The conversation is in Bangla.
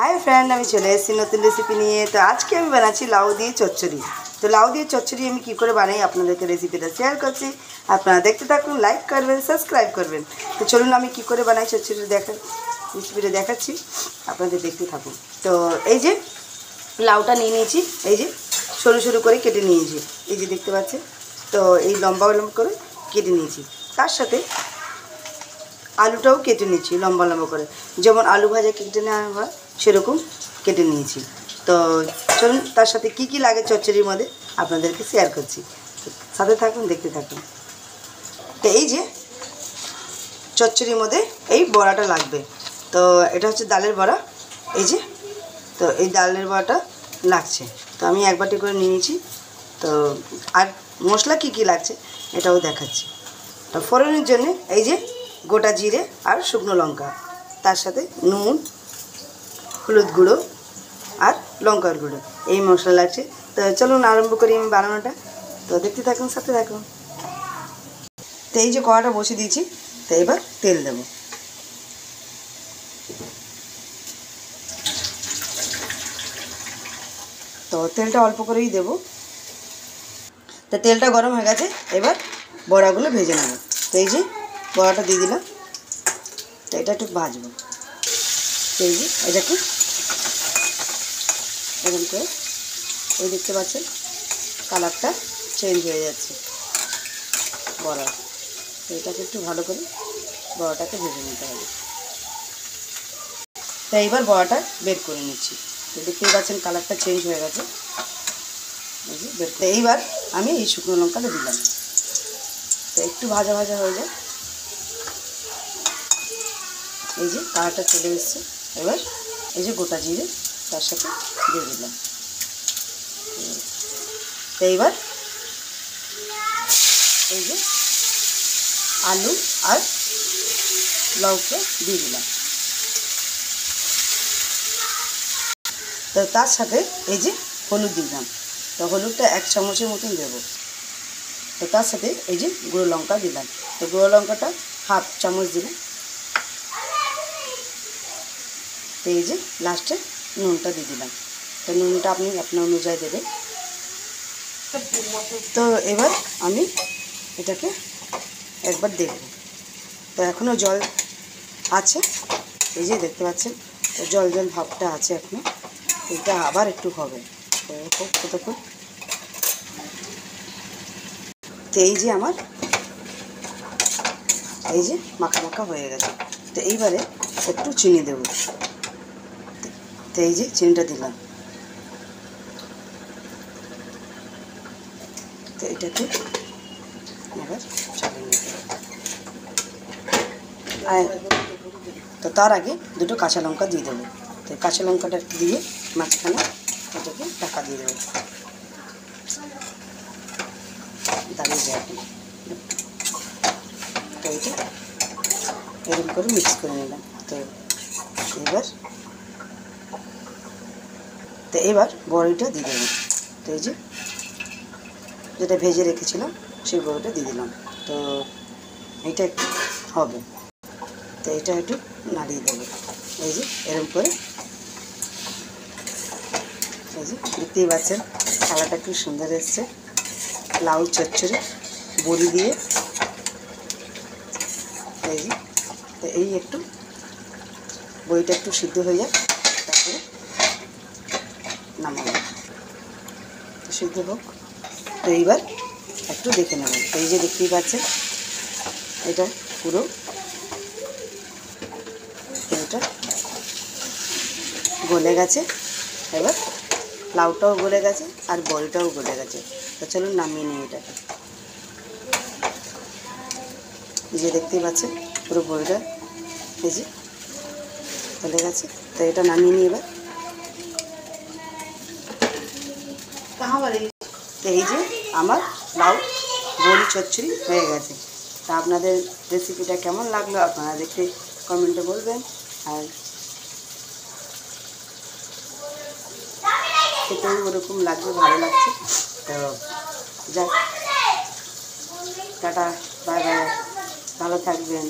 हाय फ्रेंड আমি চলে এসেছি নতুন রেসিপি নিয়ে। তো আজকে আমি বানাচ্ছি লাউ দিয়ে চচ্চড়ি। তো লাউ দিয়ে চচ্চড়ি আমি কী করে বানাই আপনাদেরকে রেসিপিটা শেয়ার করছি। আপনারা দেখতে থাকুন, লাইক করবেন, সাবস্ক্রাইব করবেন। তো চলুন আমি কী করে বানাই চচ্চড়ি রেসিপিটা দেখাচ্ছি, আপনাদের দেখতে থাকুন। তো এই যে লাউটা নিয়ে নিয়েছি, এই যে সরু সরু করে কেটে নিয়েছি, এই যে দেখতে পাচ্ছেন। তো এই লম্বা লম্বা করে কেটে নিয়েছি, তার সাথে আলুটাও কেটে নিচ্ছি লম্বা লম্বা করে, যেমন আলু ভাজা কেটে নেওয়া হয় সেরকম কেটে নিয়েছি। তো চলুন তার সাথে কি কি লাগে চচ্চড়ির মধ্যে আপনাদেরকে শেয়ার করছি, সাথে থাকুন, দেখতে থাকুন। তো এই যে চচ্চড়ির মধ্যে এই বড়াটা লাগবে। তো এটা হচ্ছে ডালের বড়া, এই যে। তো এই ডালের বড়াটা লাগছে, তো আমি এক বাটি করে নিয়ে নিয়েছি। তো আর মশলা কি কি লাগছে এটাও দেখাচ্ছি। তো ফোড়নের জন্য এই যে গোটা জিরে আর শুকনো লঙ্কা, তার সাথে নুন, হলুদ গুঁড়ো আর লঙ্কার গুঁড়ো, এই মশলা লাগছে। তো চলুন আরম্ভ করি আমি বানানোটা। তো দেখতে থাকুন, সাথে থাকুন। তো এই যে কড়াটা বসিয়ে দিয়েছি, তো এবার তেল দেব। তো তেলটা অল্প করেই দেব। তো তেলটা গরম হয়ে গেছে, এবার বড়াগুলো ভেজে নেব। তো এই যে বড়াটা দিয়ে দিলাম, তো এটা একটু ভাজবো। তো এই যে এটাকে এরকম করে, এই দেখতে পাচ্ছেন কালারটা চেঞ্জ হয়ে যাচ্ছে বড়া। তো এটাকে একটু ভালো করে বড়াটাকে ভেজে নিতে হবে। তো এইবার বড়াটা বের করে নিচ্ছি। তো দেখতেই পাচ্ছেন কালারটা চেঞ্জ হয়ে গেছে, এই যে বের করে। এইবার আমি এই শুকনো লঙ্কাটা দিলাম, তো একটু ভাজা ভাজা হয়ে যায়, এই যে কালারটা চলে এসছে। এবার এই যে গোটা জিরে তার সাথে দিয়ে দিলাম। তো এইবার এই যে আলু আর লাউকে দিয়ে দিলাম। তো তার সাথে এই যে হলুদ দিলাম, তো হলুদটা 1 চামচের মতন দেবো। তো তার সাথে এই যে গুঁড়ো লঙ্কা দিলাম, তো গুঁড়ো লঙ্কাটা 1/2 চামচ দিলাম। তো এই যে লাস্টে নুনটা দিয়ে দিলাম, তো নুনটা আপনি আপনার অনুযায়ী দেবেন। তো এবার আমি এটাকে একবার দেখব। তো এখনও জল আছে, এই যে দেখতে পাচ্ছেন, তো জল জল ভাবটা আছে এখনও, এটা আবার একটু হবে। তো কতক্ষণ, তো এই যে আমার এই যে মাখা মাখা হয়ে গেছে। তো এইবারে একটু চিনি দেব। তো এই যে চিনিটা দিলাম। তো এটাকে এবার চালিয়ে নিতে হবে। তো তার আগে দুটো কাঁচা লঙ্কা দিয়ে দেবো। তো কাঁচা লঙ্কাটা দিয়ে মাঝখানে এটাকে ঢাকা দিয়ে দেবো, দাঁড়িয়ে যায়। তো এটা এরকম করে মিক্স করে নিলাম। তো এবার বড়িটা দিয়ে দেবো। তো এই যে যেটা ভেজে রেখেছিলাম সেই বড়িটা দিয়ে দিলাম। তো এইটা একটু হবে, তো এটা একটু নাড়িয়ে দেবো। এই যে এরকম করে, এই যে দেখতেই পাচ্ছেন কালারটা একটু সুন্দর এসছে। লাউ চচ্চড়ি বড়ি দিয়ে, এই যে। তো এই একটু বড়িটা একটু সিদ্ধ হয়ে যায়, তারপরে নামাবো। তো সিদ্ধ হোক। তো এইবার একটু দেখে নেব। তো এই যে দেখতেই পাচ্ছেন এটা পুরো, এটা গলে গেছে। এবার লাউটাও গলে গেছে আর বড়িটাও গলে গেছে। তো চলুন নামিয়ে নিই এটাকে। এই যে দেখতেই পাচ্ছেন পুরো বড়িটা এই যে গলে গেছে। তো এটা নামিয়ে নিই এবার। তো এই যে আমার লাউ বড়ি চচ্চড়ি হয়ে গেছে। তা আপনাদের রেসিপিটা কেমন লাগলো আপনারা দেখতে কমেন্টে বলবেন। আর খেতেও ওরকম লাগবে, ভালো লাগছে। তো যাক, টাটা, বাই বাই, ভালো থাকবেন।